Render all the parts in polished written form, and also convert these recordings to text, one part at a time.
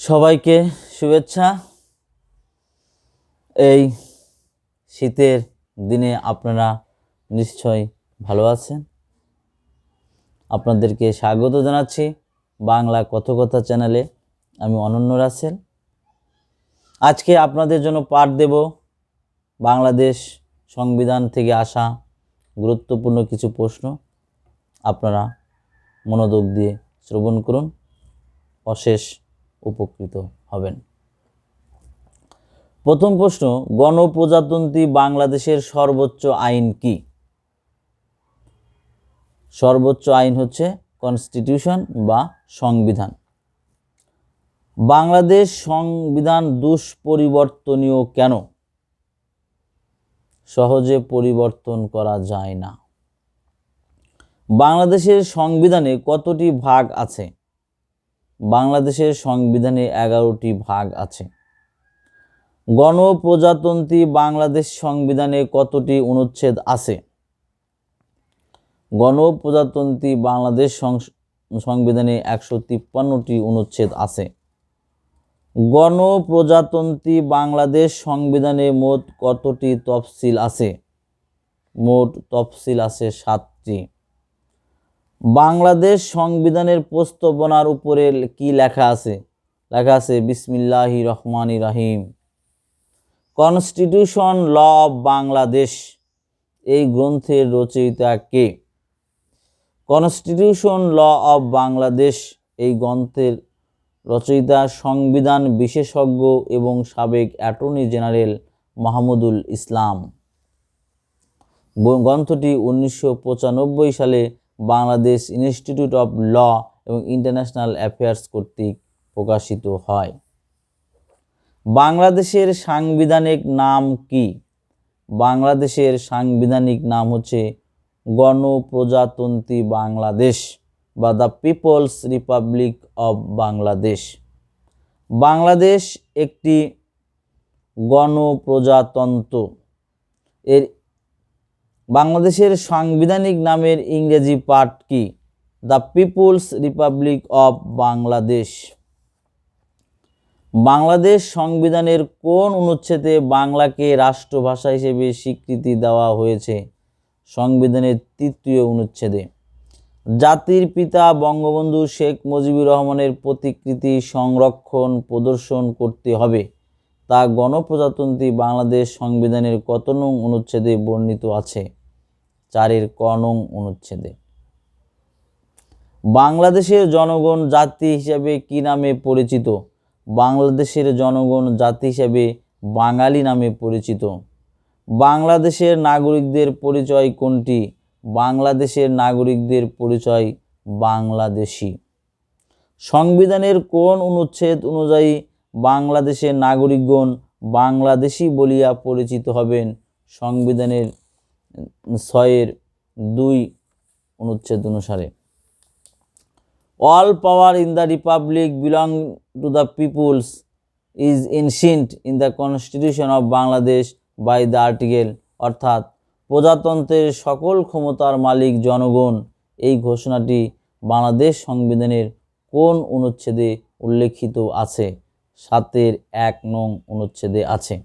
সবাইকে শুভেচ্ছা। এই শীতের দিনে আপনারা নিশ্চয়ই ভালো আছেন। আপনাদেরকে স্বাগত জানাচ্ছি বাংলা কথকথা চ্যানেলে। আমি অনন্য রাসেল। আজকে আপনাদের জন্য পাঠ দেব বাংলাদেশ সংবিধান থেকে আসা গুরুত্বপূর্ণ কিছু প্রশ্ন। আপনারা মনোযোগ দিয়ে শ্রবণ করুন, অশেষ উপকৃত হবেন। প্রথম প্রশ্ন, গণপ্রজাতন্ত্রী বাংলাদেশের সর্বোচ্চ আইন কি? সর্বোচ্চ আইন হচ্ছে কনস্টিটিউশন বা সংবিধান। বাংলাদেশ সংবিধান দুষ্পরিবর্তনীয় কেন? সহজে পরিবর্তন করা যায় না। বাংলাদেশের সংবিধানে কতটি ভাগ আছে? বাংলাদেশের সংবিধানে 11টি ভাগ আছে। গণপ্রজাতন্ত্রী বাংলাদেশ সংবিধানে কতটি অনুচ্ছেদ আছে? গণপ্রজাতন্ত্রী বাংলাদেশ সংবিধানে 153টি অনুচ্ছেদ আছে। গণপ্রজাতন্ত্রী বাংলাদেশ সংবিধানে মোট কতটি তফসিল আছে? মোট তফসিল আছে 7টি। বাংলাদেশ সংবিধানের প্রস্তাবনার উপরে কি লেখা আছে? লেখা আছে বিসমিল্লাহির রহমানির রহিম। কনস্টিটিউশন ল অফ বাংলাদেশ এই গ্রন্থের রচয়িতা কে? কনস্টিটিউশন ল অফ বাংলাদেশ এই গ্রন্থের রচয়িতা সংবিধান বিশেষজ্ঞ এবং সাবেক অ্যাটর্নি জেনারেল মাহমুদুল ইসলাম। গ্রন্থটি 1995 সালে বাংলাদেশ ইনস্টিটিউট অফ ল এবং ইন্টারন্যাশনাল অ্যাফেয়ার্স কর্তৃক প্রকাশিত হয়। বাংলাদেশের সাংবিধানিক নাম কি? বাংলাদেশের সাংবিধানিক নাম হচ্ছে গণপ্রজাতন্ত্রী বাংলাদেশ বা the People's Republic of Bangladesh. Bangladesh একটি গণপ্রজাতন্ত্র। এর বাংলাদেশের সাংবিধানিক নামের ইংরেজি পাঠ কি? The People's Republic of Bangladesh. Bangladesh সংবিধানের কোন অনুচ্ছেদে বাংলাকে রাষ্ট্রভাষা হিসেবে স্বীকৃতি দেওয়া হয়েছে? সংবিধানের 3য় অনুচ্ছেদে। জাতির পিতা বঙ্গবন্ধু শেখ মুজিবুর রহমানের প্রতিকৃতি সংরক্ষণ প্রদর্শন করতে হবে, তা গণপ্রজাতন্ত্রী বাংলাদেশ সংবিধানের কত নং অনুচ্ছেদে বর্ণিত আছে? 4-এর ক নং অনুচ্ছেদে। বাংলাদেশের জনগণ জাতি হিসেবে কি নামে পরিচিত? বাংলাদেশের জনগণ জাতি হিসেবে বাঙালি নামে পরিচিত। বাংলাদেশের নাগরিকদের পরিচয় কোনটি? বাংলাদেশের নাগরিকদের পরিচয় বাংলাদেশী। সংবিধানের কোন অনুচ্ছেদ অনুযায়ী বাংলাদেশের নাগরিকগণ বাংলাদেশী বলিয়া পরিচিত হবেন? সংবিধানের 6-এর 2 অনুচ্ছেদ অনুসারে। All power in the republic belong to the peoples is enshrined in the constitution of Bangladesh by the article, অর্থাৎ প্রজাতন্ত্রের সকল ক্ষমতার মালিক জনগণ, এই ঘোষণাটি বাংলাদেশ সংবিধানের কোন অনুচ্ছেদে উল্লেখিত আছে? 7-এর 1 নং অনুচ্ছেদে আছে।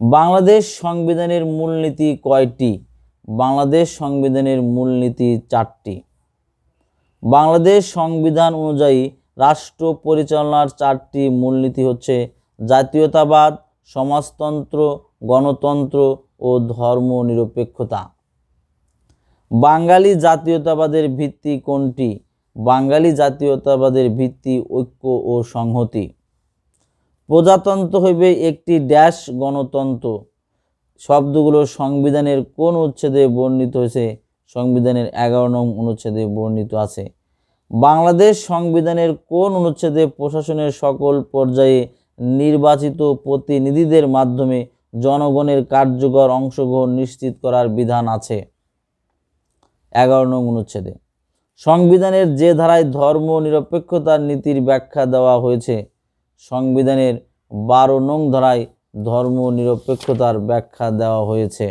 বাংলাদেশ সংবিধানের মূলনীতি কয়টি? বাংলাদেশ সংবিধানের মূলনীতি 4টি। বাংলাদেশ সংবিধান অনুযায়ী রাষ্ট্র পরিচালনার 4টি মূলনীতি হচ্ছে জাতীয়তাবাদ, সমাজতন্ত্র, গণতন্ত্র ও ধর্মনিরপেক্ষতা। বাঙালি জাতীয়তাবাদের ভিত্তি কোনটি? বাঙালি জাতীয়তাবাদের ভিত্তি ঐক্য ও সংহতি। প্রজাতন্ত্র হইবে একটি ড্যাশ গণতন্ত্র। শব্দগুলো সংবিধানের কোন অনুচ্ছেদে বর্ণিত হয়েছে? সংবিধানের 11 নং অনুচ্ছেদে বর্ণিত আছে। বাংলাদেশ সংবিধানের কোন অনুচ্ছেদে প্রশাসনের সকল পর্যায়ে নির্বাচিত প্রতিনিধিদের মাধ্যমে জনগণের কার্যকর অংশগ্রহণ নিশ্চিত করার বিধান আছে? 11 নং অনুচ্ছেদে। সংবিধানের যে ধারায় ধর্ম নিরপেক্ষতার নীতির ব্যাখ্যা দেওয়া হয়েছে? সংবিধানের 12 নং ধারায় ধর্ম নিরপেক্ষতার ব্যাখ্যা দেওয়া হয়েছে।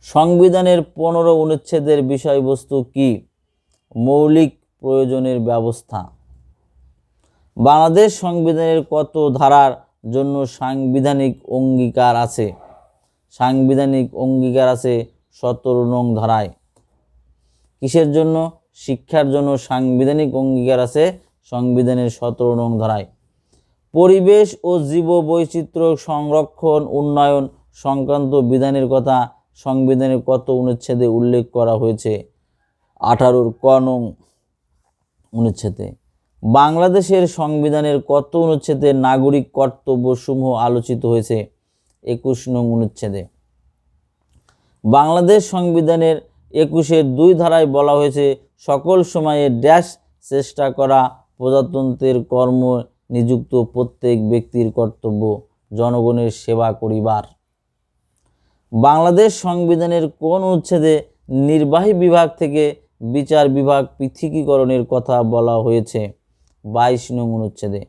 সংবিধানের 15 অনুচ্ছেদের বিষয়বস্তু কি? মৌলিক প্রয়োজনের ব্যবস্থা। বাংলাদেশ সংবিধানের কত ধারার জন্য সাংবিধানিক অঙ্গীকার আছে? সাংবিধানিক অঙ্গীকার আছে 17 নং ধারায়। কিসের জন্য? শিক্ষার জন্য সাংবিধানিক অঙ্গীকার আছে সংবিধানের 17 নং ধারায়। পরিবেশ ও জীববৈচিত্র্য সংরক্ষণ উন্নয়ন সংক্রান্ত বিধানের কথা সংবিধানের কত অনুচ্ছেদে উল্লেখ করা হয়েছে? 18 ক নং অনুচ্ছেদে। বাংলাদেশের সংবিধানের কত অনুচ্ছেদে নাগরিক কর্তব্যসমূহ আলোচিত হয়েছে? 21 নং অনুচ্ছেদে। বাংলাদেশ সংবিধানের 21-এর 2 ধারায় বলা হয়েছে সকল সময়ে ড্যাশ চেষ্টা করা প্রজাতন্ত্রের কর্ম নিযুক্ত প্রত্যেক ব্যক্তির কর্তব্য জনগণের সেবা করিবার। বাংলাদেশ সংবিধানের কোন অনুচ্ছেদে নির্বাহী বিভাগ থেকে বিচার বিভাগ পৃথকীকরণের কথা বলা হয়েছে? 22 নং অনুচ্ছেদে।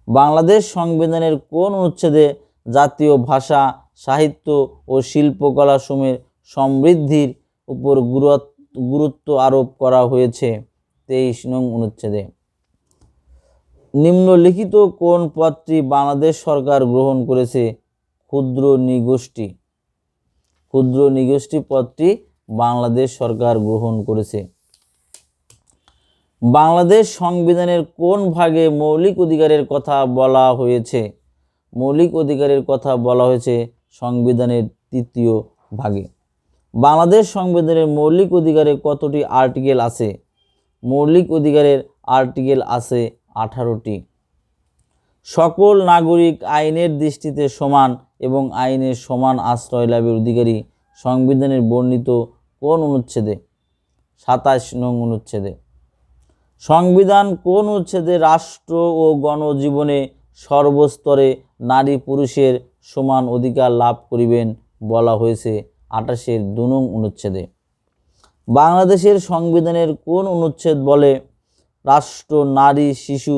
বাংলাদেশ সংবিধানের কোন অনুচ্ছেদে জাতীয় ভাষা সাহিত্য ও শিল্পকলা সমূহের সমৃদ্ধির উপর গুরুত্ব আরোপ করা হয়েছে? 23 নং অনুচ্ছেদে। নিম্নলিখিত কোন পদটি বাংলাদেশ সরকার গ্রহণ করেছে? ক্ষুদ্র নৃগোষ্ঠী। ক্ষুদ্র নৃগোষ্ঠী পদটি বাংলাদেশ সরকার গ্রহণ করেছে। বাংলাদেশ সংবিধানের কোন ভাগে মৌলিক অধিকারের কথা বলা হয়েছে? মৌলিক অধিকারের কথা বলা হয়েছে সংবিধানের 3য় ভাগে। বাংলাদেশ সংবিধানের মৌলিক অধিকারে কতটি আর্টিকেল আছে? মৌলিক অধিকারের আর্টিকেল আছে 18টি। সকল নাগরিক আইনের দৃষ্টিতে সমান এবং আইনের সমান আশ্রয় লাভের অধিকারী সংবিধানের বর্ণিত কোন অনুচ্ছেদে? 27 নং অনুচ্ছেদে। সংবিধান কোন অনুচ্ছেদে রাষ্ট্র ও গণজীবনে সর্বস্তরে নারী পুরুষের সমান অধিকার লাভ করিবেন বলা হয়েছে? 28-এর 2 নং অনুচ্ছেদে। বাংলাদেশের সংবিধানের কোন অনুচ্ছেদ বলে রাষ্ট্র নারী শিশু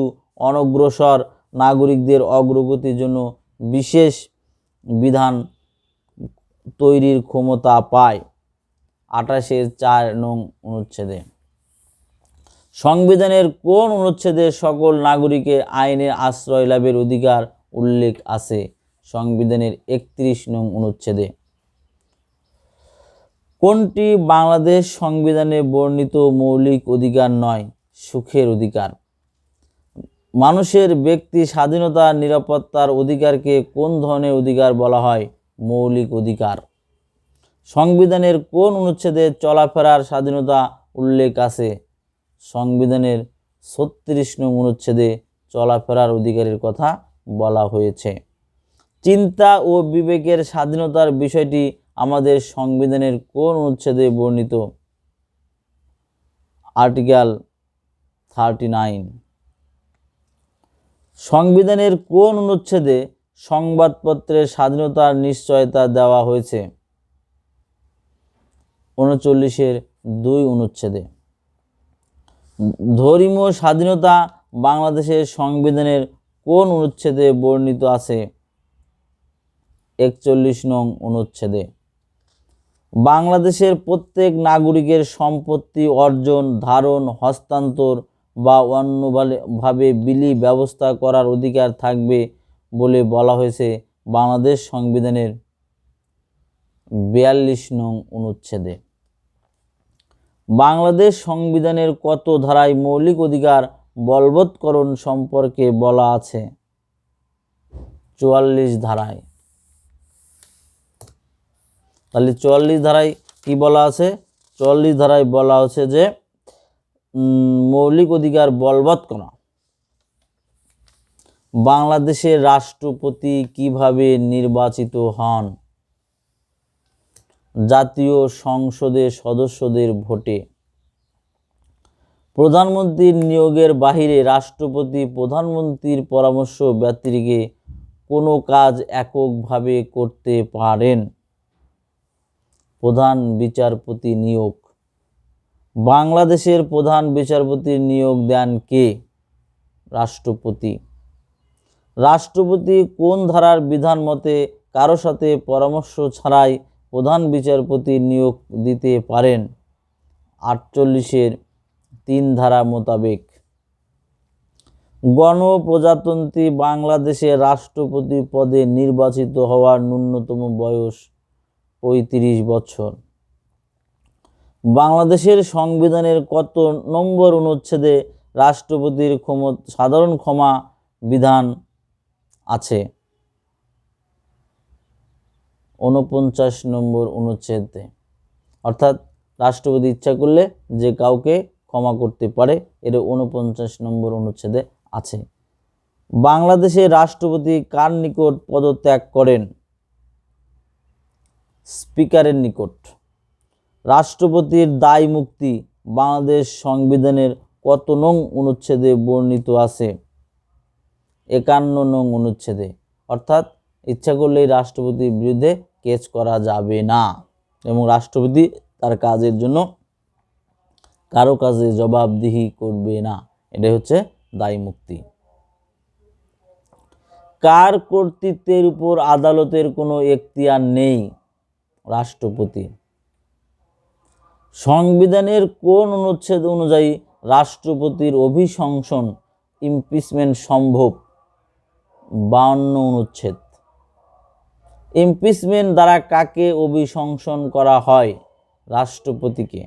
অনগ্রসর নাগরিকদের অগ্রগতির জন্য বিশেষ বিধান তৈরির ক্ষমতা পায়? 28-এর 4 নং অনুচ্ছেদে। সংবিধানের কোন অনুচ্ছেদে সকল নাগরিকের আইনের আশ্রয় লাভের অধিকার উল্লেখ আছে? সংবিধানের 31 নং অনুচ্ছেদে। কোনটি বাংলাদেশ সংবিধানে বর্ণিত মৌলিক অধিকার নয়? সুখের অধিকার। মানুষের ব্যক্তি স্বাধীনতা নিরাপত্তার অধিকারকে কোন ধরনের অধিকার বলা হয়? মৌলিক অধিকার। সংবিধানের কোন অনুচ্ছেদে চলাফেরার স্বাধীনতা উল্লেখ আছে? সংবিধানের 36 নং অনুচ্ছেদে চলাফেরার অধিকারের কথা বলা হয়েছে। চিন্তা ও বিবেকের স্বাধীনতার বিষয়টি আমাদের সংবিধানের কোন অনুচ্ছেদে বর্ণিত? আর্টিকেল 39। সংবিধানের কোন অনুচ্ছেদে সংবাদপত্রের স্বাধীনতার নিশ্চয়তা দেওয়া হয়েছে? 39-এর 2 অনুচ্ছেদে। ধর্মীয় স্বাধীনতা বাংলাদেশের সংবিধানের কোন অনুচ্ছেদে বর্ণিত আছে? 41 নং অনুচ্ছেদে। বাংলাদেশের প্রত্যেক নাগরিকের সম্পত্তি অর্জন ধারণ হস্তান্তর বা অন্যভাবে বিলি ব্যবস্থা করার অধিকার থাকবে বলে বলা হয়েছে বাংলাদেশ সংবিধানের 42 নং অনুচ্ছেদে। বাংলাদেশ সংবিধানের কত ধারায় মৌলিক অধিকার বলবৎকরণ সম্পর্কে বলা আছে? 44 ধারায়। তাহলে 44 ধারায় কি বলা আছে? 44 ধারায় বলা হচ্ছে যে মৌলিক অধিকার বলবৎ করা। বাংলাদেশের রাষ্ট্রপতি কিভাবে নির্বাচিত হন? জাতীয় সংসদের সদস্যদের ভোটে। প্রধানমন্ত্রীর নিয়োগের বাহিরে রাষ্ট্রপতি প্রধানমন্ত্রীর পরামর্শ ব্যতিরেকে কোনো কাজ এককভাবে করতে পারেন। প্রধান বিচারপতি নিয়োগ। বাংলাদেশের প্রধান বিচারপতির নিয়োগ দেন কে? রাষ্ট্রপতি। রাষ্ট্রপতি কোন ধারার বিধান মতে কারো সাথে পরামর্শ ছাড়াই প্রধান বিচারপতি নিয়োগ দিতে পারেন? 48-এর 3 ধারা মোতাবেক। গণপ্রজাতন্ত্রী বাংলাদেশে রাষ্ট্রপতি পদে নির্বাচিত হওয়ার ন্যূনতম বয়স 35 বছর। বাংলাদেশের সংবিধানের কত নম্বর অনুচ্ছেদে রাষ্ট্রপতির সাধারণ ক্ষমা বিধান আছে? 49 নম্বর অনুচ্ছেদে। অর্থাৎ রাষ্ট্রপতি ইচ্ছা করলে যে কাউকে ক্ষমা করতে পারে, এর 49 নম্বর অনুচ্ছেদে আছে। বাংলাদেশের রাষ্ট্রপতি কার নিকট পদত্যাগ করেন? স্পিকারের নিকট। রাষ্ট্রপতির দায় মুক্তি বাংলাদেশ সংবিধানের কত নং অনুচ্ছেদে বর্ণিত আছে? 51 নং অনুচ্ছেদে। অর্থাৎ ইচ্ছা করলেই রাষ্ট্রপতির বিরুদ্ধে কেস করা যাবে না এবং রাষ্ট্রপতি তার কাজের জন্য কারো কাজে জবাবদিহি করবে না। এটাই হচ্ছে দায় মুক্তি। কার কর্তৃত্বের উপর আদালতের কোনো এখতিয়ার নেই? রাষ্ট্রপতি। সংবিধানের কোন অনুচ্ছেদ অনুযায়ী রাষ্ট্রপতির অভিশংসন ইমপিচমেন্ট সম্ভব? 52 অনুচ্ছেদ। ইমপিচমেন্ট দ্বারা কাকে অভিশংসন করা হয়? রাষ্ট্রপতিকে।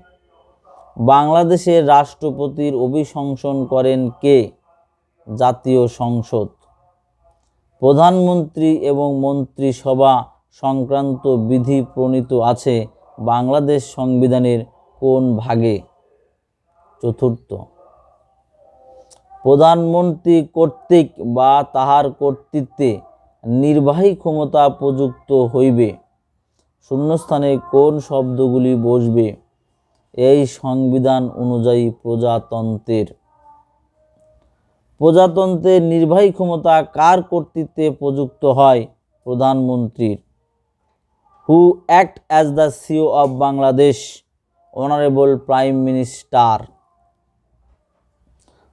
বাংলাদেশের রাষ্ট্রপতির অভিশংসন করেন কে? জাতীয় সংসদ। প্রধানমন্ত্রী এবং মন্ত্রিসভা সংক্রান্ত বিধি প্রণীত আছে বাংলাদেশ সংবিধানের কোন ভাগে? চতুর্থ। প্রধানমন্ত্রী কর্তৃক বা তাহার কর্তৃত্বে নির্বাহী ক্ষমতা প্রযুক্ত হইবে শূন্যস্থানে কোন শব্দগুলি বসবে? এই সংবিধান অনুযায়ী প্রজাতন্ত্রের। প্রজাতন্ত্রের নির্বাহী ক্ষমতা কার কর্তৃত্বে প্রযুক্ত হয়? প্রধানমন্ত্রীর। Who act as the CEO of Bangladesh? Honourable prime minister.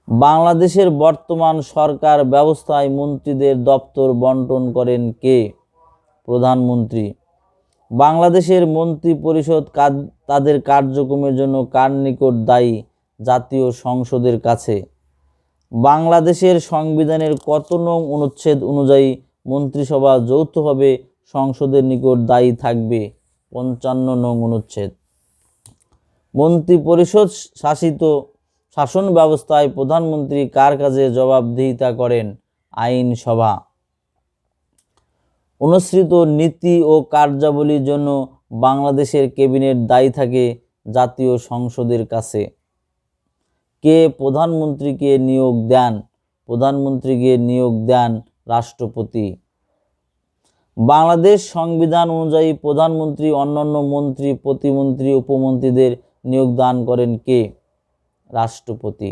বাংলাদেশের বর্তমান সরকার ব্যবস্থায় মন্ত্রীদের দপ্তর বন্টন করেন কে? প্রধানমন্ত্রী। বাংলাদেশের মন্ত্রী পরিষদ তাদের কার্যক্রমের জন্য কার নিকট দায়ী? জাতীয় সংসদের কাছে। বাংলাদেশের সংবিধানের কত নং অনুচ্ছেদ অনুযায়ী মন্ত্রিসভা যৌথভাবে সংসদের নিকট দায়ী থাকবে? 55 নং অনুচ্ছেদ। মন্ত্রী পরিষদ শাসিত শাসন ব্যবস্থায় প্রধানমন্ত্রী কার কাছে জবাবদিহিতা করেন? আইনসভা। অনুসৃত নীতি ও কার্যাবলীর জন্য বাংলাদেশের ক্যাবিনেট দায়ী থাকে জাতীয় সংসদের কাছে। কে প্রধানমন্ত্রীকে নিয়োগ দেন? প্রধানমন্ত্রীকে নিয়োগ দেন রাষ্ট্রপতি। বাংলাদেশ সংবিধান অনুযায়ী প্রধানমন্ত্রী অন্যান্য মন্ত্রী, প্রতিমন্ত্রী, উপমন্ত্রীদের নিয়োগ দান করেন কে? রাষ্ট্রপতি।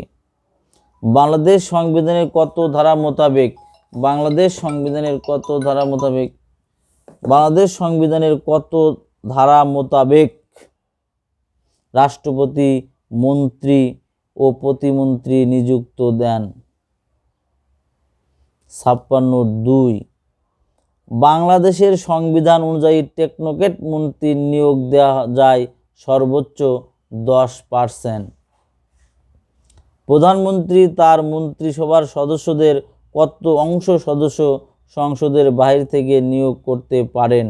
বাংলাদেশ সংবিধানের কত ধারা মোতাবেক? বাংলাদেশ সংবিধানের কত ধারা মোতাবেক? বাংলাদেশ সংবিধানের কত ধারা মোতাবেক রাষ্ট্রপতি মন্ত্রী ও প্রতিমন্ত্রী নিযুক্ত দেন? 56(2). বাংলাদেশের সংবিধান অনুযায়ী টেকনোক্র্যাট মন্ত্রীর নিয়োগ দেওয়া যায় সর্বোচ্চ 10%। প্রধানমন্ত্রী তার মন্ত্রিসভার সদস্যদের কত অংশ সদস্য সংসদের বাহির থেকে নিয়োগ করতে পারেন?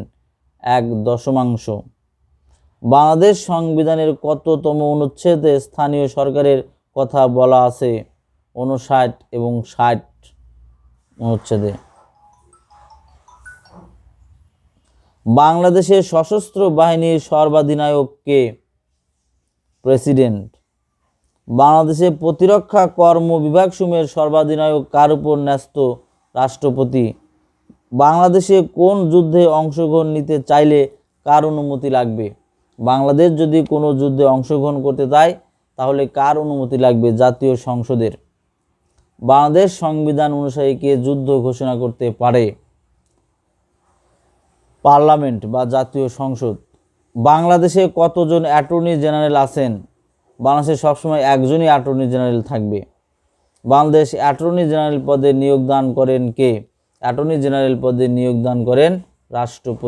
1/10। বাংলাদেশ সংবিধানের কততম অনুচ্ছেদে স্থানীয় সরকারের কথা বলা আছে? 59 এবং 60 অনুচ্ছেদে। বাংলাদেশের সশস্ত্র বাহিনীর সর্বাধিনায়ক কে? প্রেসিডেন্ট। বাংলাদেশের প্রতিরক্ষা কর্ম বিভাগসমূহের সর্বাধিনায়ক কার উপর ন্যস্ত? রাষ্ট্রপতি। বাংলাদেশে কোন যুদ্ধে অংশগ্রহণ নিতে চাইলে কার অনুমতি লাগবে? বাংলাদেশ যদি কোনো যুদ্ধে অংশগ্রহণ করতে চায় তাহলে কার অনুমতি লাগবে? জাতীয় সংসদের। বাংলাদেশ সংবিধান অনুসারে কে যুদ্ধ ঘোষণা করতে পারে? পার্লামেন্ট বা জাতীয় সংসদ। বাংলাদেশে কতজন অ্যাটর্নি জেনারেল আছেন? বাংলাদেশে সবসময় একজনই অ্যাটর্নি জেনারেল থাকবে। বাংলাদেশ অ্যাটর্নি জেনারেল পদে নিয়োগদান করেন কে? অ্যাটর্নি জেনারেল পদে নিয়োগদান করেন রাষ্ট্রপতি।